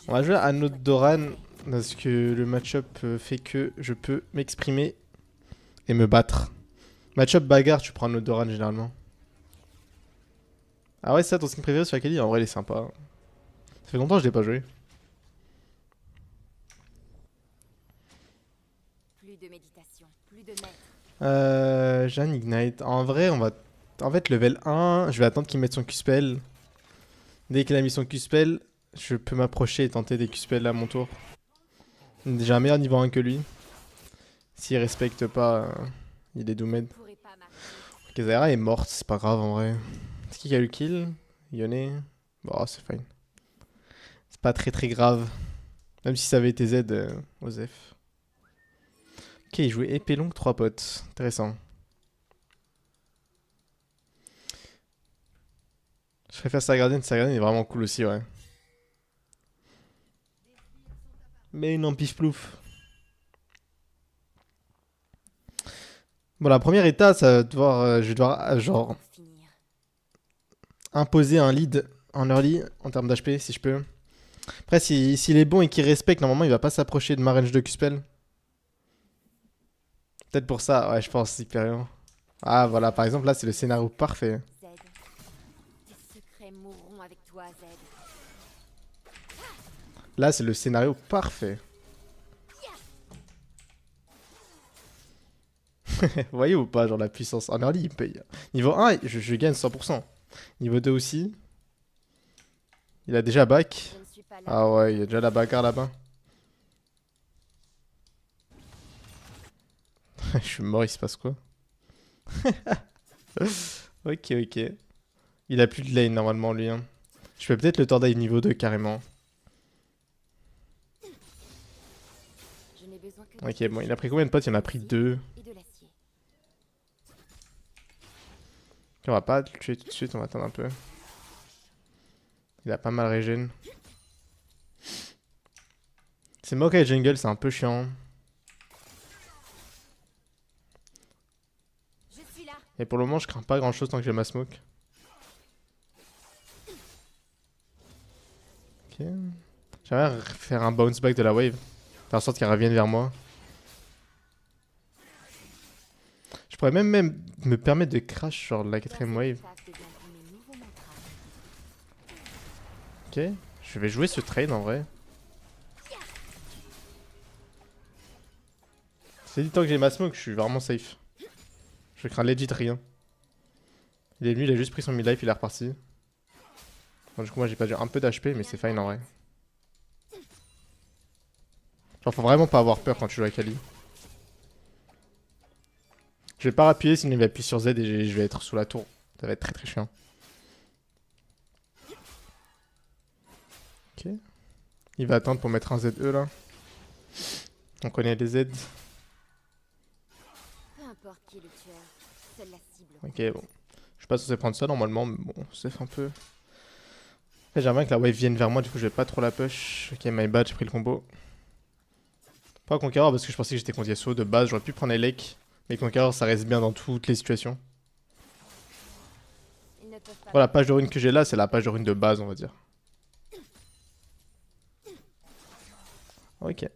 On va jouer à notre Doran parce que le match-up fait que je peux m'exprimer et me battre. Match-up bagarre, tu prends notre Doran généralement. Ah ouais, c'est ça ton skin préféré sur Akali? En vrai, il est sympa. Ça fait longtemps que je l'ai pas joué. Plus de méditation, plus de maître. J'ai un Ignite. En vrai, on va. En fait, level 1, je vais attendre qu'il mette son Q-spell. Dès qu'il a mis son Q-spell, je peux m'approcher et tenter des Q-spells à mon tour. J'ai un meilleur niveau 1 que lui. S'il respecte pas, il est doomed. Pourrait pas marcher. Kazera est morte, c'est pas grave en vrai. C'est qui a eu le kill? Yone. Bon, c'est fine. C'est pas très très grave. Même si ça avait été Z, Osef. Ok, il jouait épée longue, 3 potes. Intéressant. Je préfère Sagarden est vraiment cool aussi, ouais. Mais non, pif plouf. Bon, la première étape, ça va devoir, je vais devoir, genre, Pour finir. imposer un lead en early en termes d'HP, si je peux. Après, s'il est bon et qu'il respecte, normalement, il va pas s'approcher de ma range de Q-spell. Peut-être pour ça, ouais, je pense, Hyperion. Ah, voilà, par exemple, là, c'est le scénario parfait. Z. Tes secrets mourront avec toi, Z. Là, c'est le scénario parfait. Vous voyez ou pas, genre, la puissance. En early, il paye. Niveau 1, je gagne 100%. Niveau 2 aussi. Il a déjà back. Je ne suis pas là Ah pour ouais, il y a te déjà la bagarre là-bas. Je suis mort, il se passe quoi? Ok, ok. Il a plus de lane normalement, lui. Hein. Je peux peut-être le tordive niveau 2 carrément. Je n'ai besoin que de Ok, bon, il a quelque pris chose. combien de potes? Il en a pris Ici 2. et de l'acier. On va pas le tuer tout de suite, on va attendre un peu. Il a pas mal régène. C'est Maokai Jungle, c'est un peu chiant. Je suis là. Et pour le moment, je crains pas grand chose tant que j'ai ma smoke. Ok. J'aimerais faire un bounce back de la wave. Faire en sorte qu'elle revienne vers moi. Je pourrais même me permettre de crash sur la Dans quatrième cette wave. étape deviendront mes nouveaux mantras. Ok. Je vais jouer ce trade en vrai. C'est dit tant que j'ai ma smoke, je suis vraiment safe. Je crains legit rien. Il est venu, il a juste pris son mid-life, il est reparti. Bon, du coup, moi j'ai perdu un peu d'HP, mais Rien c'est ne fine en vrai. m'arrête. Genre, faut vraiment pas avoir De peur quand l'aide. tu joues à Kali. Je vais pas appuyer, sinon il va appuyer sur Z et je vais être sous la tour. Ça va être très très chiant. Ok. Il va attendre pour mettre un ZE là. On connaît les Z. Peu importe qui est le tueur, seule la cible Ok, compte. bon. Je suis pas censé prendre ça normalement, mais bon, safe un peu. Après, j'aimerais bien que la wave vienne vers moi, du coup, je vais pas trop la push. Ok, my bad, j'ai pris le combo. Pas Conqueror parce que je pensais que j'étais contre Yasuo de base, j'aurais pu prendre Elec. Mais Conqueror, ça reste bien dans toutes les situations. Ils ne peuvent pas Voilà, la page de m'arrêter. rune que j'ai là, c'est la page de rune de base, on va dire. Ok.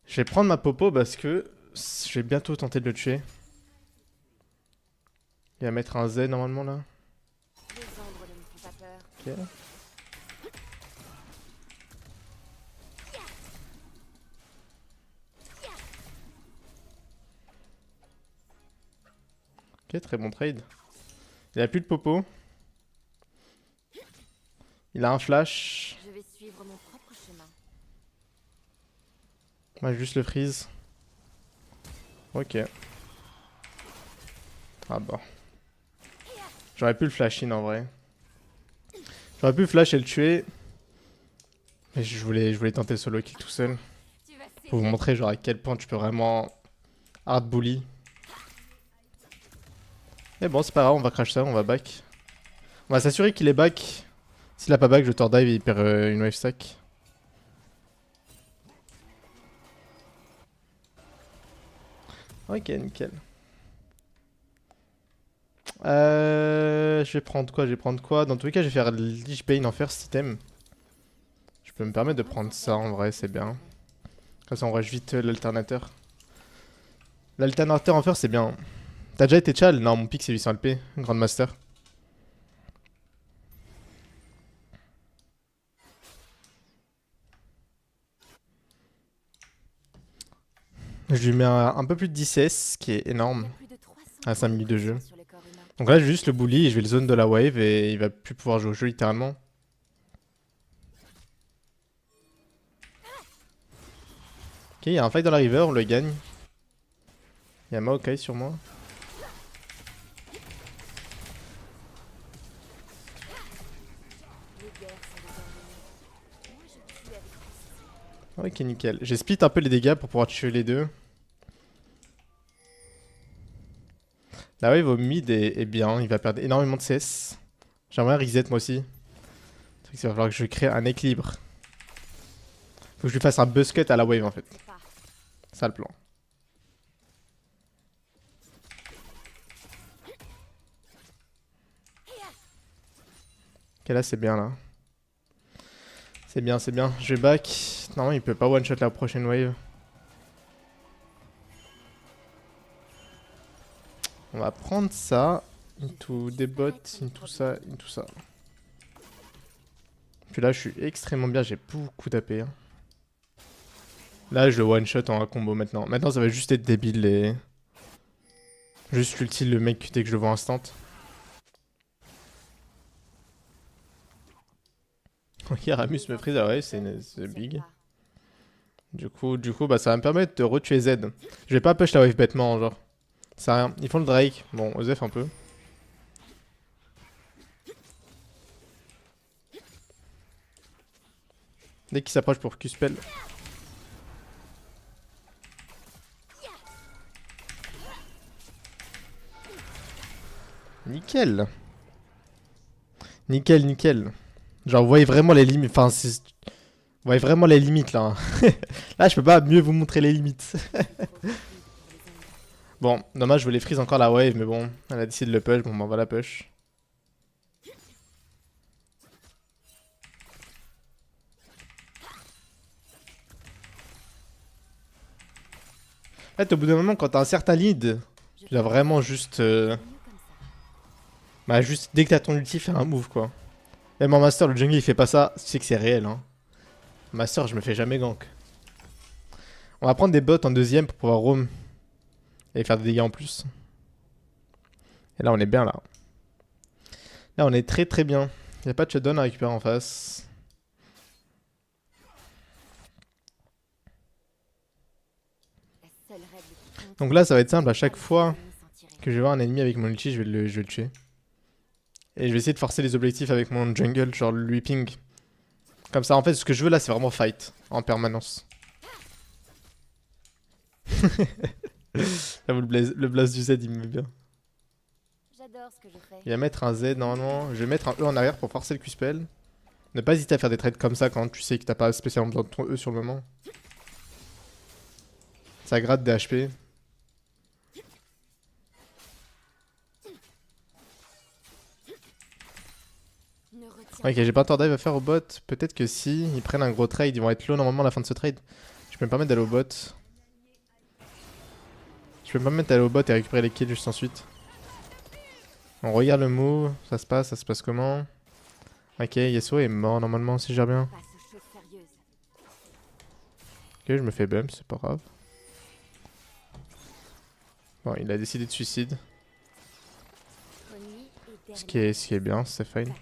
Je vais prendre ma popo parce que je vais bientôt tenter de le tuer. Il va mettre un Z normalement là. Les ombres ne me font pas peur. Ok. Ok, très bon trade. Il a plus de popo. Il a un flash. Je vais suivre mon propre chemin. Moi, je vais juste le freeze. Ok. Ah bah. J'aurais pu le flash in en vrai. J'aurais pu le flash et le tuer. Mais je voulais tenter le solo kill tout seul. Tu vas Pour vous saisir. montrer genre à quel point tu peux vraiment hard bully. Mais bon, c'est pas grave, on va crash ça, on va back. On va s'assurer qu'il est back. S'il a pas back, je tord dive et il perd une wave stack. Ok, nickel. Je vais prendre quoi? Je vais prendre quoi? Dans tous les cas, je vais faire Lich Bane en first item. Je peux me permettre de prendre ça en vrai, c'est bien. Comme ça on rush vite l'alternateur. L'alternateur en fer c'est bien. T'as déjà été Chal? Non, mon pic c'est 800 LP, Grandmaster. Je lui mets un peu plus de 10 CS, ce qui est énorme à 5 minutes de jeu. Donc là j'ai juste le bully et je vais le zone de la wave et il va plus pouvoir jouer au jeu littéralement. Ok, il y a un fight dans la river, on le gagne. Il y a Maokai sur moi. Ok, nickel. J'ai split un peu les dégâts pour pouvoir tuer les deux. La wave au mid est bien, il va perdre énormément de CS. J'aimerais reset moi aussi. Il va falloir que je crée un équilibre. Faut que je lui fasse un buzz cut à la wave en fait. C'est ça le plan. Ok, là c'est bien là. C'est bien, c'est bien. Je vais back. Non, il peut pas one shot la prochaine wave. On va prendre ça. Into des bots, into ça, into ça. Puis là je suis extrêmement bien, j'ai beaucoup d'AP. Hein. Là je le one shot en un combo maintenant. Maintenant ça va juste être débile et... Juste ulti le mec dès que je le vois instant. Ok, Ramus me freeze, ah ouais, c'est big. Du coup, bah ça va me permettre de retuer Z. Je vais pas push la wave bêtement, genre. Ça sert à rien. Ils font le Drake. Bon, Osef un peu. Dès qu'il s'approche pour Q-spell. Nickel. Nickel, nickel. Genre, vous voyez vraiment les limites. Enfin, vous voyez vraiment les limites là. Là, je peux pas mieux vous montrer les limites. Bon, dommage, je voulais freeze encore la wave, mais bon, elle a décidé de le push. Bon, bah, on va la push. En fait, au bout d'un moment, quand t'as un certain lead, tu dois vraiment juste. Bah, juste dès que t'as ton ulti, faire un move quoi. Même en master, le jungle il fait pas ça, tu sais que c'est réel. Hein. Master, je me fais jamais gank. On va prendre des bots en deuxième pour pouvoir roam et faire des dégâts en plus. Et là, on est bien là. Là, on est très très bien. Il n'y a pas de shutdown à récupérer en face. Donc là, ça va être simple. À chaque fois que je vais voir un ennemi avec mon ulti, je vais le tuer. Et je vais essayer de forcer les objectifs avec mon jungle, genre lui ping. Comme ça, en fait, ce que je veux là, c'est vraiment fight en permanence. J'avoue, le blast du Z, il me met bien. Il va mettre un Z normalement. Je vais mettre un E en arrière pour forcer le Q-spell. Ne pas hésiter à faire des trades comme ça quand tu sais que t'as pas spécialement besoin de ton E sur le moment. Ça gratte des HP. Ok, j'ai pas tort dive à faire au bot. Peut-être que si ils prennent un gros trade, ils vont être low normalement à la fin de ce trade. Je peux me permettre d'aller au bot. Je peux me permettre d'aller au bot et récupérer les kills juste ensuite. On regarde le move, ça se passe comment? Ok, Yasuo est mort normalement si je gère bien. Ok, je me fais bump, c'est pas grave. Bon, il a décidé de suicide. Ce qui est bien, c'est fine.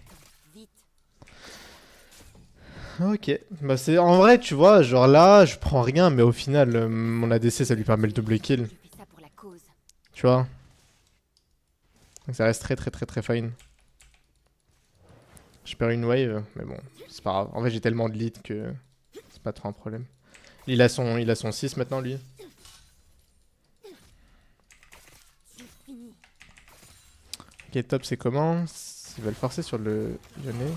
Ok, bah c'est en vrai tu vois, genre là je prends rien mais au final mon ADC ça lui permet le double kill. Tu vois. Donc ça reste très très très très fine. Je perds une wave mais bon, c'est pas grave. En fait j'ai tellement de lead que c'est pas trop un problème. Il a son 6 maintenant lui. Ok top c'est comment? Il va le forcer sur le Yone.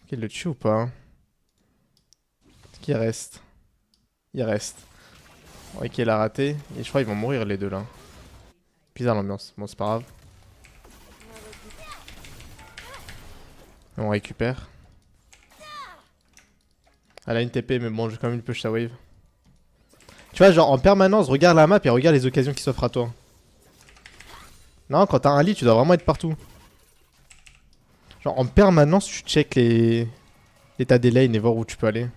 Ok il le tue ou pas? Est-ce qu'il reste? Il reste. Ok il a raté. Et je crois qu'ils vont mourir les deux là. Bizarre l'ambiance. Bon c'est pas grave. On récupère. Elle a une TP, mais bon, j'ai quand même une push sa wave. Tu vois, genre en permanence, regarde la map et regarde les occasions qui s'offrent à toi. Non, quand t'as un lit, tu dois vraiment être partout. Genre en permanence, tu check l'état des lanes et voir où tu peux aller.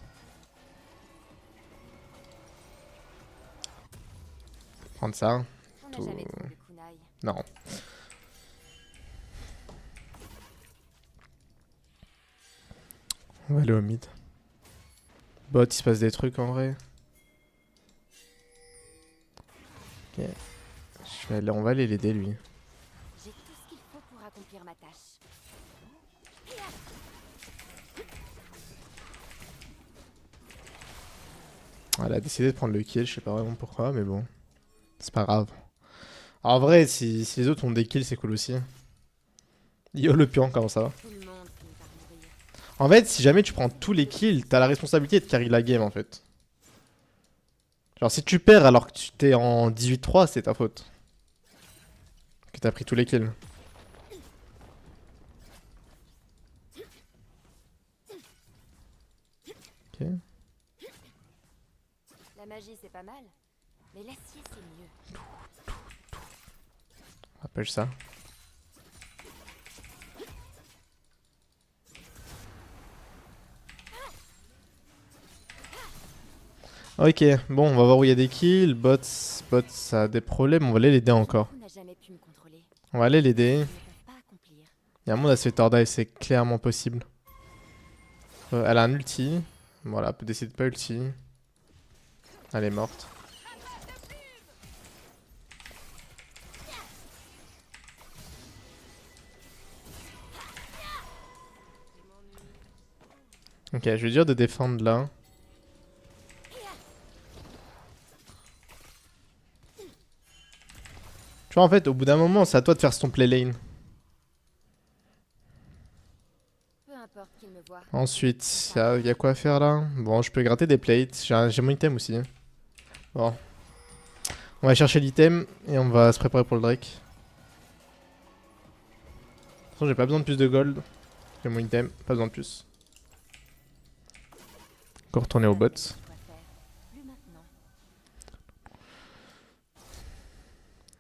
Prendre ça. On n'a Tout... jamais trouvé kunai. Non. On va aller au mid. Bot, il se passe des trucs en vrai. Ok. On va aller l'aider lui. J'ai tout ce qu'il faut pour accomplir ma tâche. Elle a décidé de prendre le kill, je sais pas vraiment pourquoi, mais bon. C'est pas grave. En vrai, si les autres ont des kills, c'est cool aussi. Yo le pion, comment ça va? Tout le monde finit par mourir. En fait, si jamais tu prends tous les kills, t'as la responsabilité de carry la game en fait. Genre si tu perds alors que tu t'es en 18-3, c'est ta faute. Que t'as pris tous les kills. Ok, La magie c'est pas mal, mais l'acier c'est mieux. rappelle ça. Ok, bon, on va voir où il y a des kills. Bots, ça a des problèmes, on va aller l'aider encore. On n'a jamais pu me contrôler. On va aller l'aider. Ils ne peuvent pas accomplir. Il y a un monde à se faire tordre et c'est clairement possible. Elle a un ulti. Voilà, elle peut décider de pas ulti. Elle est morte. Ok, je vais dire de défendre là. Tu vois, en fait, au bout d'un moment, c'est à toi de faire ton play lane. Peu importe qu'il me voit. Ensuite, y a quoi à faire là? Bon, je peux gratter des plates. J'ai mon item aussi. Bon. On va chercher l'item et on va se préparer pour le Drake. De toute façon, j'ai pas besoin de plus de gold. J'ai mon item, pas besoin de plus. Encore retourner au bot. Quoi faire. Plus maintenant.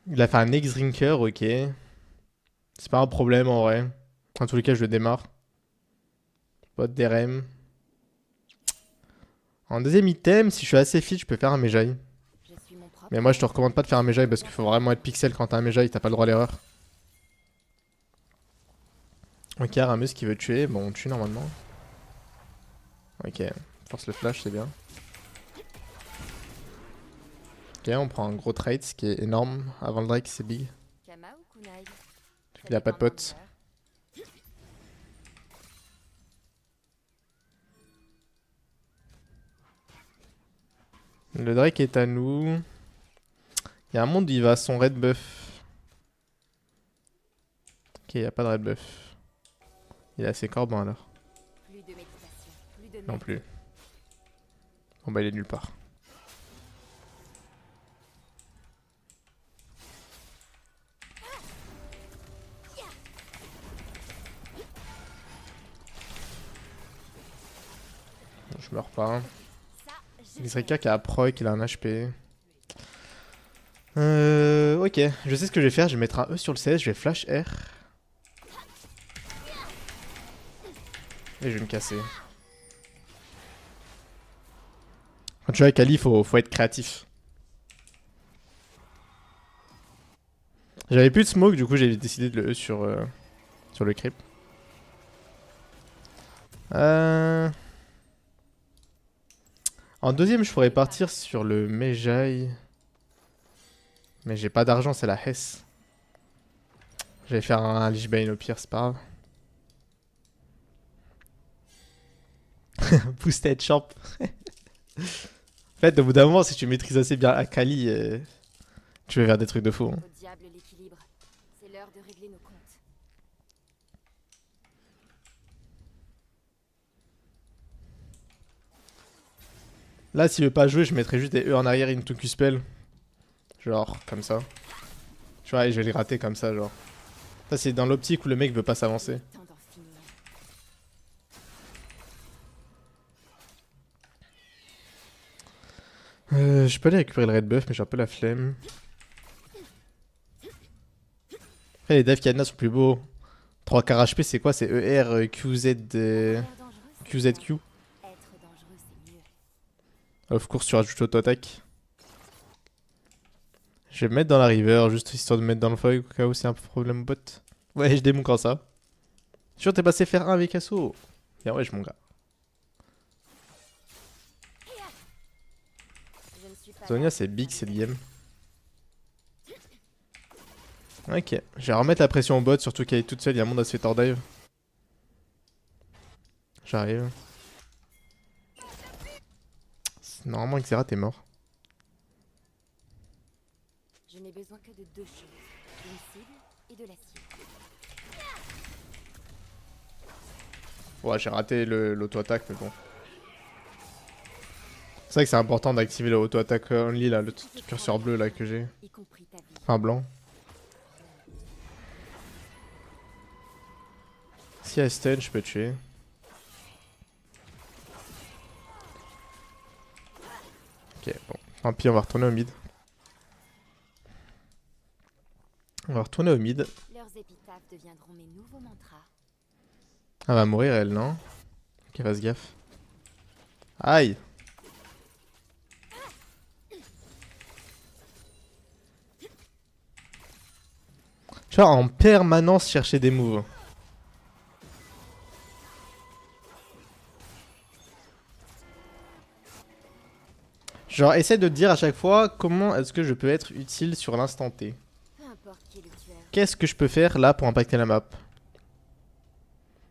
Il a fait un X-Drinker, ok. C'est pas un problème en vrai. En tous les cas, je le démarre. Bot DRM. En deuxième item, si je suis assez fit, je peux faire un Mejai. Je suis mon propre. Mais moi, je te recommande pas de faire un Mejai parce qu'il faut vraiment être pixel quand t'as un Mejai, t'as pas le droit à l'erreur. Ok, Ramus qui veut tuer. Bon, on tue normalement. Ok, force le flash, c'est bien. Ok, on prend un gros trade, ce qui est énorme. Avant le Drake, c'est big. Kama ou kunai. Il a pas de pote. Le Drake est à nous. Il y a un monde où il va à son red buff. Ok, il n'y a pas de red buff. Il est assez corbin alors. Plus de méditation. Plus de Non plus. Bon bah il est nulle part. Je meurs pas. Ça, je Lisrika qui a proc, il a un HP. Ok, je sais ce que je vais faire. Je vais mettre un E sur le CS, je vais flash R. Et je vais me casser. Quand tu joues avec Ali, faut être créatif. J'avais plus de smoke, du coup j'ai décidé de le E sur le creep. En deuxième, je pourrais partir sur le Mejai. Mais j'ai pas d'argent, c'est la Hess. Je vais faire un Lich Bane au pire, c'est pas grave. Boosted champ. En fait, au bout d'un moment, si tu maîtrises assez bien Akali, tu vas faire des trucs de fou. Hein. Au diable l'équilibre. C'est l'heure de régler nos comptes. Là, s'il veut pas jouer, je mettrais juste des E en arrière into Q-spell. Genre, comme ça. Tu vois, et je vais les rater comme ça, genre. Ça, c'est dans l'optique où le mec veut pas s'avancer. Temps d'en finir. Je peux aller récupérer le red buff, mais j'ai un peu la flemme. Après, les devs Kiana sont plus beaux. 3 quarts HP, c'est quoi? C'est ER, QZ, QZQ. Être dangereux, c'est mieux. Of course, tu rajoutes auto-attaque. Je vais me mettre dans la river, juste histoire de me mettre dans le fog au cas où c'est un problème bot. Ouais, je démon quand ça. Sûr, t'es passé faire 1 avec Asso. Bien ouais, mon gars. Je ne suis pas Zonia, là c'est pour big, faire c'est le des game. Ok, je vais remettre la pression au bot, surtout qu'elle est toute seule, il y a un monde à se faire tord dive. J'arrive. Normalement, Xerath t'es mort. Je n'ai besoin que de deux choses. Une cible et de l'acier. Ouais, j'ai raté l'auto-attaque, mais bon. C'est vrai que c'est important d'activer l'auto-attaque only, là, le curseur bleu là que j'ai. Y compris ta vie. Enfin, blanc. Si elle stun, je peux tuer. Ok, bon. Tant pis, on va retourner au mid. On va retourner au mid. Leurs épitaphes deviendront mes nouveaux mantras. Elle va mourir, elle, non? Ok, fasse gaffe. Aïe! Genre, en permanence, chercher des moves. Genre, essaie de te dire à chaque fois comment est-ce que je peux être utile sur l'instant T. Peu importe qui est le tueur. Qu'est-ce que je peux faire là pour impacter la map?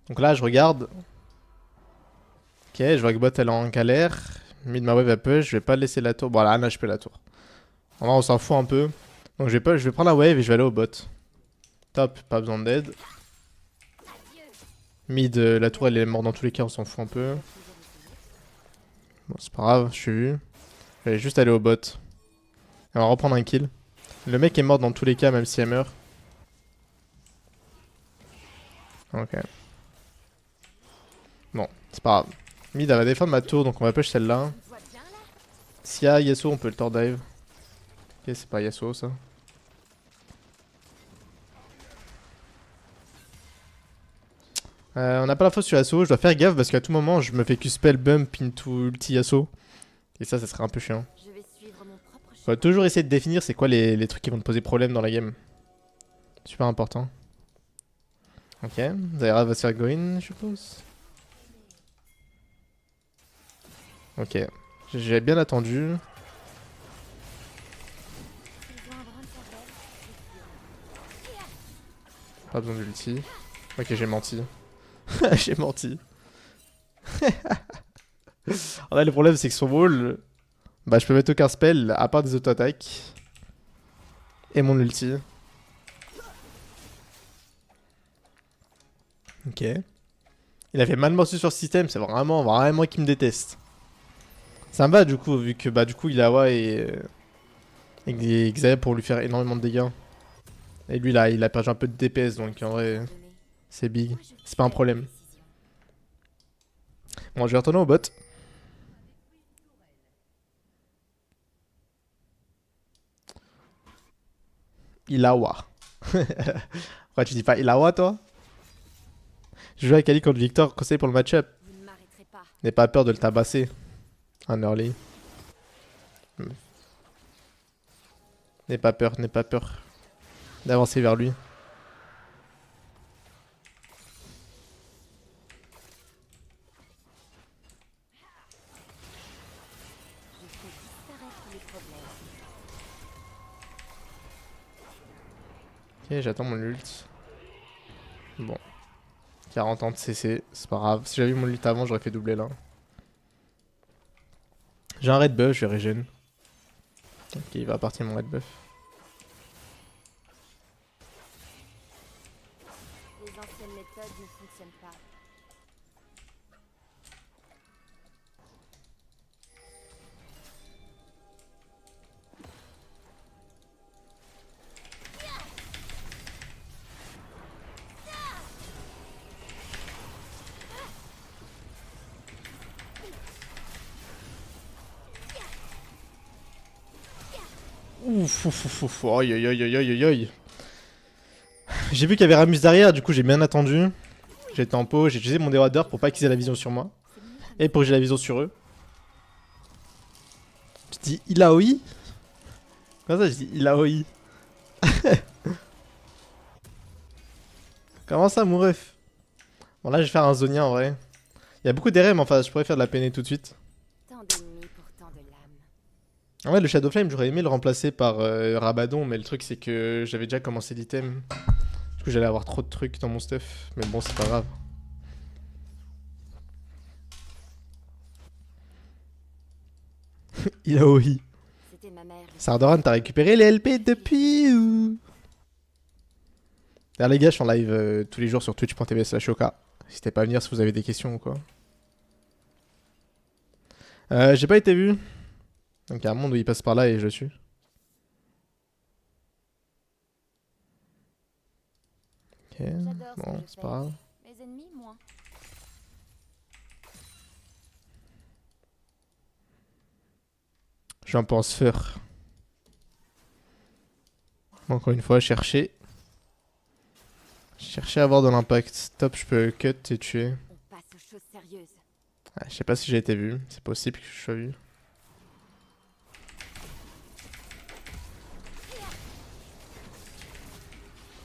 Donc là, je regarde. Ok, je vois que bot elle est en galère. Mid ma wave elle push, je vais pas laisser la tour. Bon, là, je peux la tour. En vrai, on s'en fout un peu. Donc je vais prendre la wave et je vais aller au bot. Top, pas besoin d'aide. Mid, la tour elle est morte dans tous les cas, on s'en fout un peu. Bon, c'est pas grave, je suis vu. Je vais juste aller au bot. Et on va reprendre un kill. Le mec est mort dans tous les cas, même si elle meurt. Ok. Bon, c'est pas grave. Mid elle va défendre ma tour, donc on va push celle-là. Tu me vois bien là? S'il y a Yasuo, on peut le tord dive. Ok, c'est pas Yasuo ça. On n'a pas la faute sur Yasuo, je dois faire gaffe parce qu'à tout moment je me fais Q-spell bump into ulti Yasuo. Et ça serait un peu chiant. Je vais suivre mon propre Faut chemin. toujours essayer de définir c'est quoi les trucs qui vont te poser problème dans la game. Super important. Ok, Zaira va se faire go in, je suppose. Ok, j'ai bien attendu. Ils ont un brin de cervelle. Pas besoin d'ulti. Ok, j'ai menti. J'ai menti. En vrai, le problème c'est que son wall, bah je peux mettre aucun spell à part des auto-attaques. Et mon ulti. Ok. Il a fait mal morceau sur le système, c'est vraiment qui me déteste. Ça me va du coup, vu que bah du coup il a Awa et Xayah pour lui faire énormément de dégâts. Et lui là, il a perdu un peu de DPS donc en vrai, Donné. c'est big. Moi, je C'est pas un fais la problème. décision. Bon, je vais retourner au bot. Illawa. Pourquoi tu dis pas Illawa toi? Je joue avec Ali contre Victor, conseil pour le match-up. Vous ne m'arrêterez pas. N'aie pas peur de le tabasser. En early. N'aie pas peur d'avancer vers lui. Je fais disparaître les problèmes. Ok, j'attends mon ult. Bon. 40 ans de CC, c'est pas grave. Si j'avais eu mon ult avant, j'aurais fait doubler là. J'ai un red buff, je vais régène. Ok, il va partir mon red buff. Les anciennes méthodes ne fonctionnent pas. Ouf, ouf, ouf, ouf. Aïe, aïe, aïe, aïe, aïe, aïe. J'ai vu qu'il y avait Ramus derrière, du coup j'ai bien attendu. J'ai tempo, j'ai utilisé mon déradeur pour pas qu'ils aient la vision sur moi. C'est mieux comme Et pour que j'ai la vision sur eux. Je dis Ilaoi. Comment ça je dis Ilaoi? Comment ça mon ref? Bon là je vais faire un Zonia en vrai. Il y a beaucoup d'RM en face, je pourrais faire de la peinée tout de suite. tant d'ennemis pour tant de lames. En vrai le Shadow Flame j'aurais aimé le remplacer par Rabadon, mais le truc c'est que j'avais déjà commencé l'item. Du coup j'allais avoir trop de trucs dans mon stuff, mais bon c'est pas grave. Ilaoi. C'était ma mère. Sardoran, t'as récupéré les LP depuis ou... D'ailleurs les gars, je suis en live tous les jours sur twitch.tv/oka. N'hésitez pas à venir si vous avez des questions ou quoi. J'ai pas été vu. Donc il y a un monde où il passe par là et je le suis. Ok, J'adore ce bon, que je c'est fais. pas grave. Mes ennemis, moins. J'en pense faire. Encore une fois, chercher. Chercher à avoir de l'impact. Top, je peux cut et tuer. On passe aux choses sérieuses. Ah, je sais pas si j'ai été vu. C'est possible que je sois vu.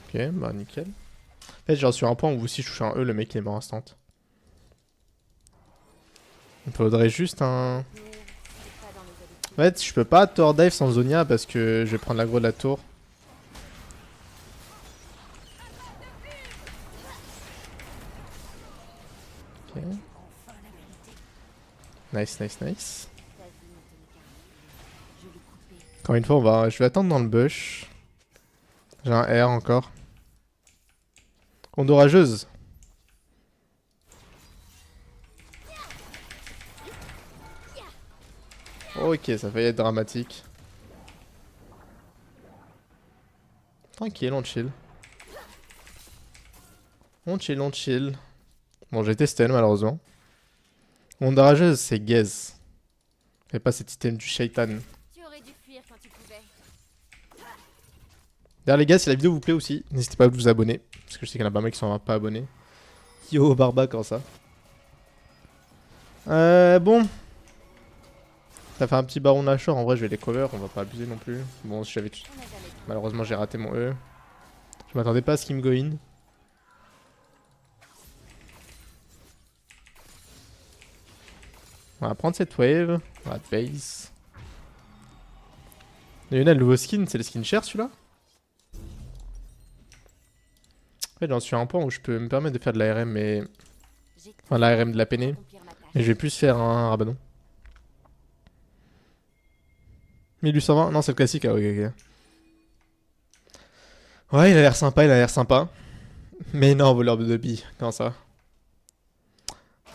Ok, bah nickel. En fait, j'en suis à un point où si je touche un E, le mec il est mort instant. Il me faudrait juste un... Mais c'est pas dans les habitudes. En fait, je peux pas tower dive sans Zonia parce que je vais prendre l'aggro de la tour. Ok. Nice, nice, nice. Ta vie ne tenait qu'à un fil. Je l'ai coupé. Encore une fois, je vais attendre dans le bush. J'ai un R encore. Onde orageuse. Ok, ça va être dramatique. Tranquille, on chill. On chill, on chill. Bon, j'ai testé malheureusement. Onde orageuse, c'est gaze. Et pas cet item du shaitan. Tu aurais dû fuir quand tu pouvais. D'ailleurs les gars, si la vidéo vous plaît aussi, n'hésitez pas à vous abonner. Parce que je sais qu'il y en a pas mal qui sont pas abonnés. Yo Barba, quand ça bon. Ça fait un petit baron Nashor, en vrai je vais les cover, on va pas abuser non plus. Bon, si j'avais... On n'a jamais pu. Malheureusement j'ai raté mon E. Je m'attendais pas à ce qu'il me go in. On va prendre cette wave. On va base. Il y en a le nouveau skin, c'est le skin cher celui-là. En fait j'en suis à un point où je peux me permettre de faire de l'ARM mais... J'ai tout Enfin l'ARM de la fait pour peinée. accomplir ma tâche. Mais je vais plus faire un Rabadon. 1820, non c'est le classique, ah ok ok. Ouais il a l'air sympa, il a l'air sympa. Mais non, voleur de billes, comment ça?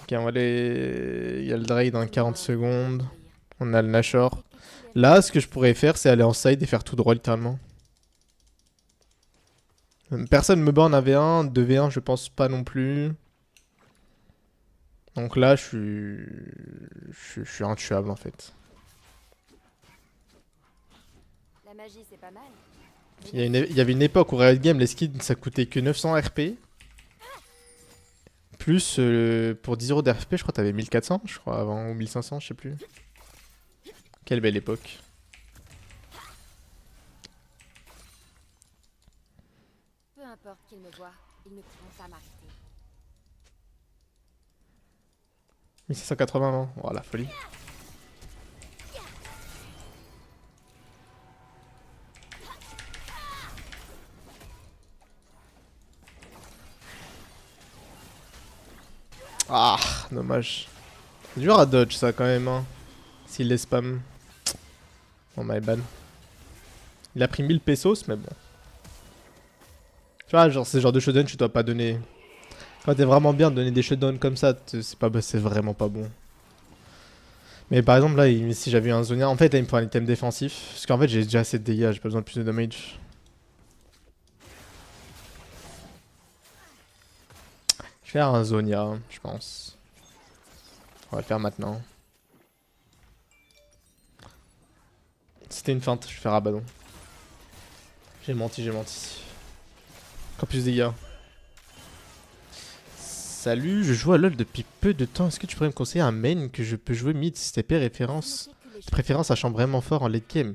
Ok, on va aller... Il y a le Drake dans 40 secondes. On a le Nashor. Là, ce que je pourrais faire, c'est aller en side et faire tout droit, littéralement. Personne me bat en AV1, 2v1, je pense pas non plus. Donc là, je suis intuable, en fait. La magie, c'est pas mal. Il y avait une époque où Riot Games, les skins, ça coûtait que 900 RP. Plus, pour 10 euros d'RP, je crois que t'avais 1400, je crois, avant, ou 1500, je sais plus. Quelle belle époque. Peu importe qu'ils me voient, ils ne pourront pas m'arrêter. 1680, non? Oh, la folie. Ah, dommage. C'est dur à dodge ça quand même, hein. S'il les spam. Oh my bad. Il a pris 1000 pesos, mais bon. Tu vois, genre, c'est le genre de shutdown tu dois pas donner. Quand t'es vraiment bien de donner des shutdowns comme ça, c'est vraiment pas bon. Mais par exemple, là, si j'avais eu un Zonia, en fait, là, il me faut un item défensif. Parce qu'en fait, j'ai déjà assez de dégâts, j'ai pas besoin de plus de damage. Je vais faire un Zonia, je pense. On va le faire maintenant. C'était une feinte, je vais faire Rabadon. J'ai menti, j'ai menti. Encore plus de dégâts. Salut, je joue à LoL depuis peu de temps. Est-ce que tu pourrais me conseiller un main que je peux jouer mid si TP référence? Notez que les De préférence, sachant vraiment fort en late game.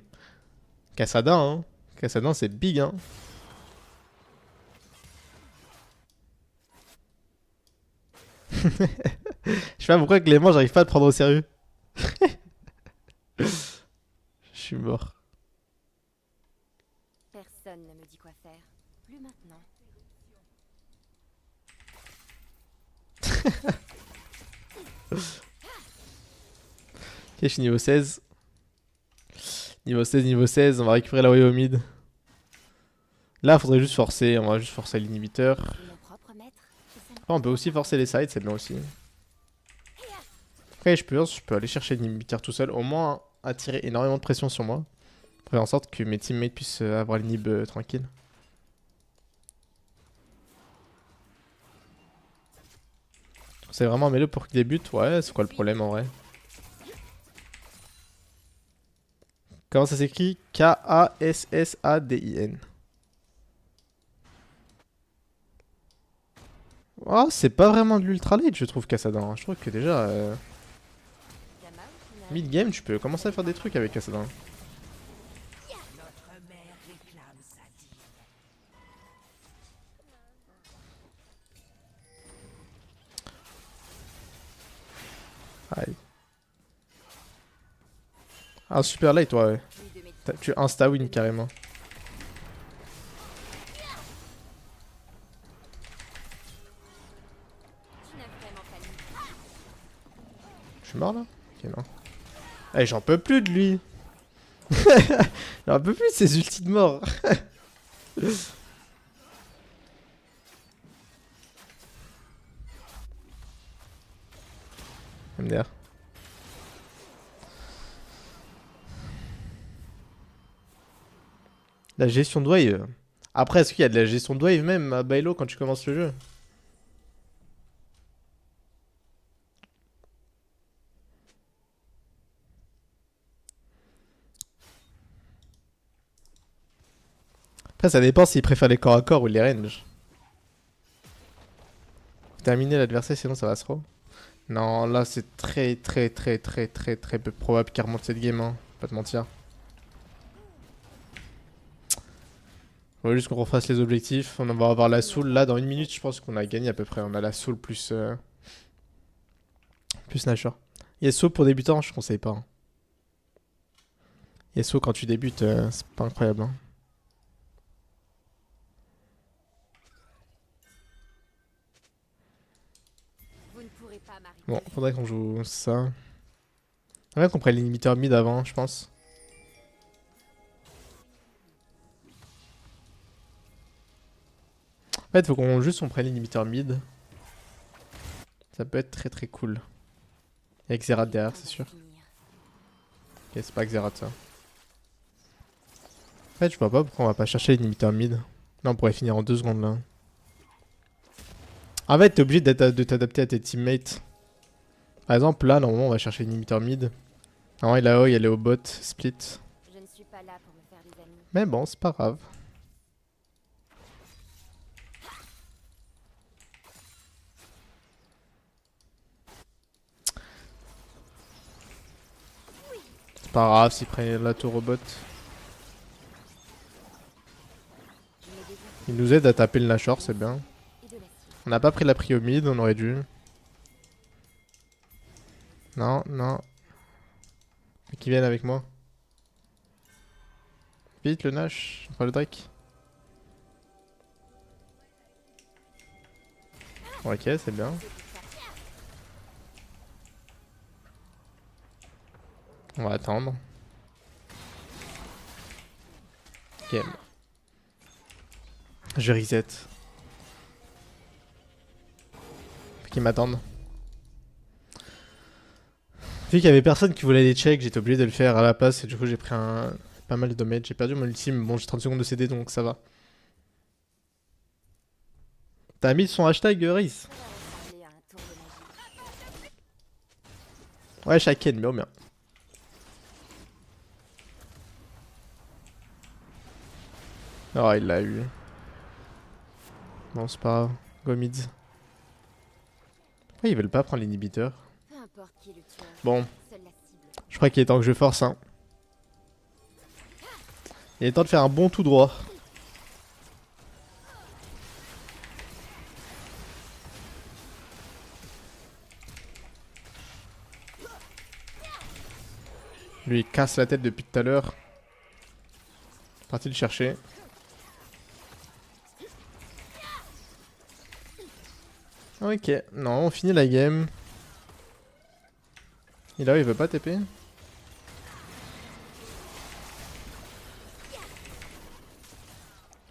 Cassada, hein. Cassada, c'est big, hein. Je sais pas pourquoi Clément, j'arrive pas à te prendre au sérieux. Je suis mort. personne ne me dit quoi faire. Plus maintenant. Ok, je suis niveau 16. Niveau 16, on va récupérer la wave au mid. Là, faudrait juste forcer. On va juste forcer l'inhibiteur. Mon propre maître. et ça me Après, on peut aussi forcer les sides, c'est bien aussi. Après, je peux aller chercher l'inhibiteur tout seul. Au moins, attirer énormément de pression sur moi. Pour faire en sorte que mes teammates puissent avoir l'inhib tranquille. C'est vraiment un mélo pour qu'il débute. Ouais, c'est quoi le problème en vrai? Comment ça s'écrit? K-A-S-S-A-D-I-N. Oh, c'est pas vraiment de l'ultra late, je trouve, Kassadin. Je trouve que déjà, Gamma ou Pinard. mid-game, tu peux commencer à faire des trucs avec Kassadin. Aïe. Ah, super late, ouais. Plus de médecins. Tu insta-win carrément. Tu n'as vraiment pas mis. Je suis mort là? Ok, non. Eh, j'en peux plus de lui! J'en peux plus de ces ultis de mort! MDR. La gestion de wave. Après, est-ce qu'il y a de la gestion de wave même à Bailo quand tu commences le jeu? Après, ça dépend s'il préfère les corps à corps ou les ranges. Faut terminer l'adversaire, sinon ça va se throw. Non, là c'est très peu probable qu'il remonte cette game, hein. Pas te mentir. Faut juste qu'on refasse les objectifs. On va avoir la soul. Là, dans une minute, je pense qu'on a gagné à peu près. On a la soul plus, plus Nashor. Yasuo pour débutant, je conseille pas, hein. Yasuo quand tu débutes, c'est pas incroyable, hein. Vous ne pourrez pas m'arrêter. Bon, faudrait qu'on joue ça. Faudrait qu'on prenne l'inhibiteur mid avant, je pense. En fait, faut qu'on juste on prenne l'inhibiteur mid. Ça peut être très cool. Avec Xerath derrière, c'est sûr. Finir. Ok, c'est pas Xerath ça. En fait, je vois pas pourquoi on va pas chercher l'inhibiteur mid. Là, on pourrait finir en 2 secondes là. En fait, t'es obligé de t'adapter à tes teammates. Par exemple, là, normalement, on va chercher l'inhibiteur mid. Non, il est là-haut, il est au bot, split. Je ne suis pas là pour me faire des amis. Mais bon, c'est pas grave. C'est pas grave s'il prend la tour au bot. Je mets des outils Il nous aide à taper le Nashor, c'est bien. et de l'acier. On n'a pas pris la prio mid, on aurait dû. Non, non. Faut qu'ils viennent avec moi. Vite le Nash, enfin le Drake. Ok, c'est bien. C'est pour ça. On va attendre. Ok. Je reset. Faut qu'ils m'attendent. Vu qu'il y avait personne qui voulait les checks, j'étais obligé de le faire à la place et du coup j'ai pris pas mal de damage. J'ai perdu mon ultime, bon j'ai 30 secondes de CD donc ça va. T'as mis son hashtag Reese? Ça va ressembler à un tour de magie. Ouais, Shaken, mais au bien. Oh, il l'a eu. Bon, c'est pas grave. Go mid. Pourquoi ils veulent pas prendre l'inhibiteur? Peu importe qui est le tueur, Bon, seule la cible. je crois qu'il est temps que je force, hein. Il est temps de faire un bon tout droit. Lui, il casse la tête depuis tout à l'heure. Parti le chercher. Ok, non, on finit la game. Et là, il veut pas TP.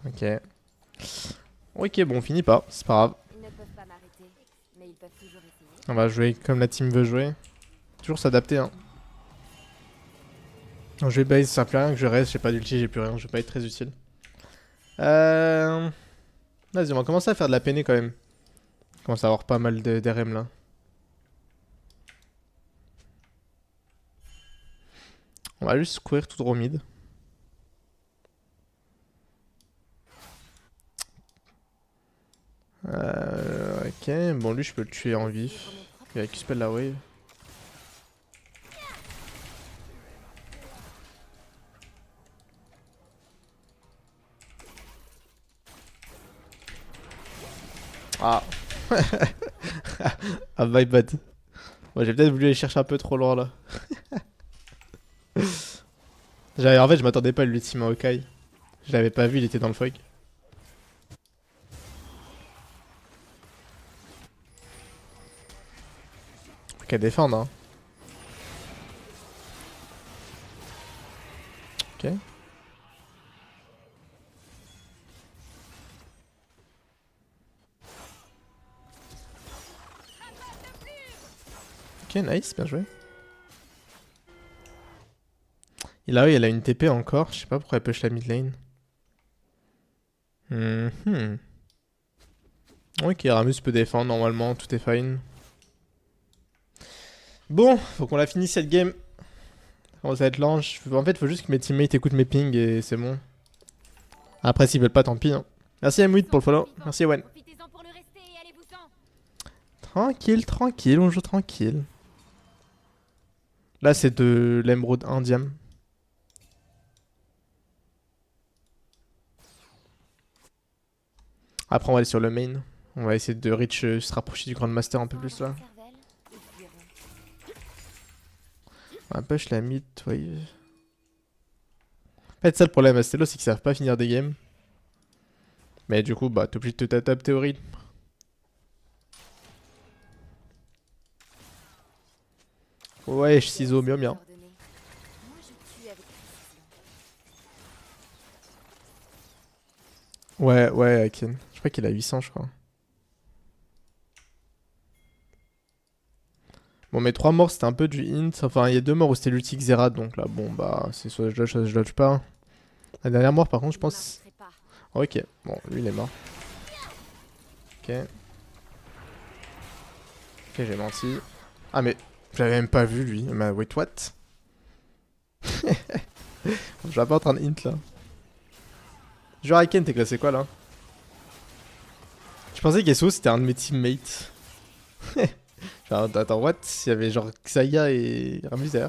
Ok. Ok, bon, on finit pas, c'est pas grave. Ils ne peuvent pas m'arrêter, mais ils peuvent toujours essayer. On va jouer comme la team veut jouer. Toujours s'adapter, hein. Non, je vais base, ça sert plus à rien que je reste, j'ai pas d'ulti, j'ai plus rien, je vais pas être très utile. Vas-y, on va commencer à faire de la peinée quand même. On commence à avoir pas mal de d'RM là. On va juste courir tout droit au mid. Ok, bon lui je peux le tuer en vif. Il va Q-spell la wave. Ah. Ah my bad. Bon, j'ai peut-être voulu aller chercher un peu trop loin là. En fait je m'attendais pas à l'ultime Maokai. Je l'avais pas vu, il était dans le fog. Faut qu'elle défende hein. Ok. Ok, nice, bien joué. Et là, oui, elle a une TP encore. Je sais pas pourquoi elle push la mid lane. Ok, Ramus peut défendre normalement, tout est fine. Bon, faut qu'on la finisse cette game. Ça commence à être lent. En fait, faut juste que mes teammates écoutent mes pings et c'est bon. Après, s'ils veulent pas, tant pis. Hein. Merci Amwid pour le follow. Merci Owen. Profitez-en pour le rester et allez-vous-en. Tranquille, tranquille, on joue tranquille. Là, c'est de l'émeraude indienne. Après, on va aller sur le main. On va essayer de reach, se rapprocher du Grand Master un peu plus là. On va push la mid, wave. En fait, ça le problème à Stello, c'est qu'ils savent pas finir des games. Mais du coup, bah, t'es obligé de te t'adapter au rythme. Ouais, je ciseaux, bien, bien. Ouais, ouais, Aken. Je crois qu'il a 800, je crois. Bon, mes 3 morts, c'était un peu du hint. Enfin, il y a 2 morts où c'était l'ulti Xerath, donc là, bon, bah, c'est soit je dodge, soit je dodge pas. La dernière mort, par contre, je pense. Ok, bon, lui, il est mort. Ok. Ok, j'ai menti. Ah, mais je l'avais même pas vu, lui. Mais wait, what? Je suis pas en train de hint, là. Genre, Aken, t'es classé quoi, là? Je pensais qu'Esso, c'était un de mes teammates. Genre, attends, what? Il y avait genre Xayah et Ramuser.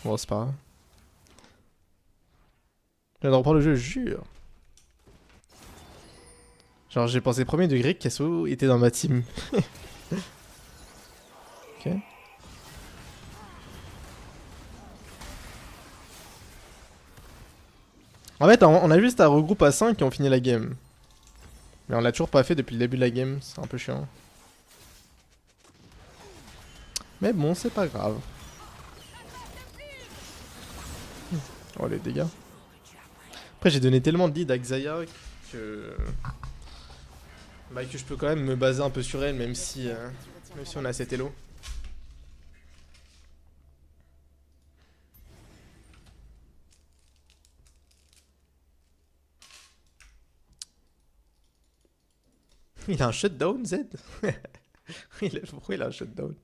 Bon, c'est pas grave. Je viens de reprendre le jeu, je jure. Genre, j'ai pensé premier degré qu'Esso était dans ma team. Ok. En fait, on a juste à regrouper à 5 et on finit la game. Mais on l'a toujours pas fait depuis le début de la game, c'est un peu chiant. Mais bon, c'est pas grave. Oh les dégâts. Après, j'ai donné tellement de lead à Xayah que... Bah, que je peux quand même me baser un peu sur elle, même si on a cet elo. Il a un shutdown, Z? Pourquoi il a un shutdown?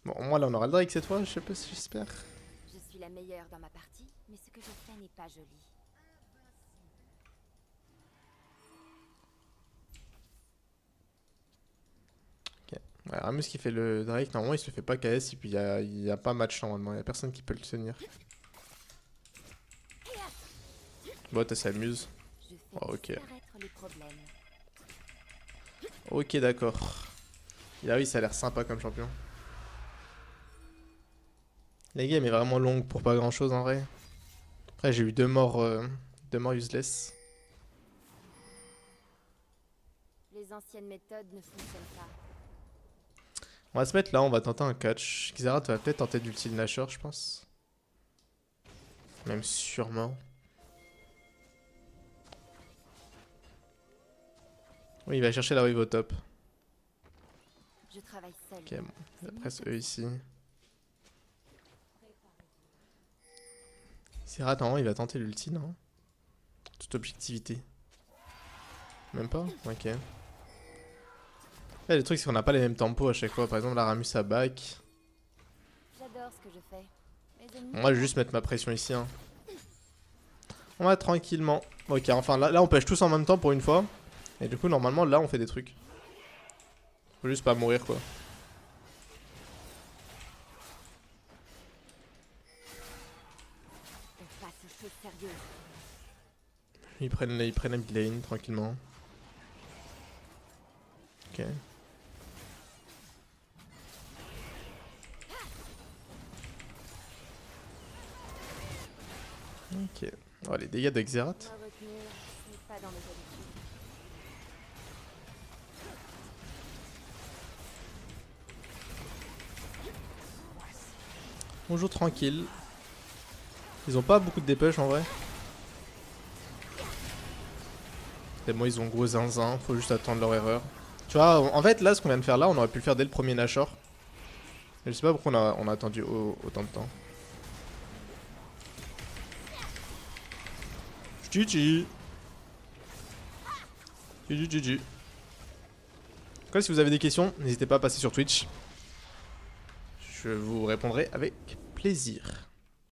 Bon, moi là on aura le Drake cette fois, je sais pas si j'espère. Je suis la meilleure dans ma partie, mais ce que je fais n'est pas joli. Ouais, Ramus qui fait le Drake, normalement il se le fait pas KS et puis il y a pas match normalement, il y a personne qui peut le tenir. Bon, elle s'amuse. Je fais Oh, ok. disparaître les problèmes. Ok, d'accord. Et ah oui, ça a l'air sympa comme champion. La game est vraiment longue pour pas grand chose en vrai. Après, j'ai eu 2 morts useless. Les anciennes méthodes ne fonctionnent pas. On va se mettre là, on va tenter un catch. Xerath va peut-être tenter d'ulti le Nashor, je pense. Même sûrement. Oui, il va chercher la wave au top. Je travaille seul. Ok, bon. Il y a presque eux ici. Xerath, normalement, il va tenter l'ulti, non? Toute objectivité. Même pas? Ok. Là, le truc, c'est qu'on n'a pas les mêmes tempos à chaque fois. Par exemple, la Ramus à back. J'adore ce que je fais. Mes ennemis Moi, je vais juste mettre ma pression ici. Hein. On va tranquillement. Ok, enfin, là, on pêche tous en même temps pour une fois. Et du coup, normalement, là, on fait des trucs. Faut juste pas mourir, quoi. on passe aux choses sérieuses. Ils prennent la mid lane tranquillement. Ok. Ok. Oh, les dégâts de Xerath. Ma retenue, ce n'est pas dans mes habitudes. On joue tranquille. Ils ont pas beaucoup de dépêche en vrai. Et moi, ils ont gros zinzin. Faut juste attendre leur erreur. Tu vois, en fait, là, ce qu'on vient de faire là, on aurait pu le faire dès le premier Nashor. Mais je sais pas pourquoi on a attendu autant de temps. GG. GG, GG. Quoi, si vous avez des questions, n'hésitez pas à passer sur Twitch. Je vous répondrai avec plaisir.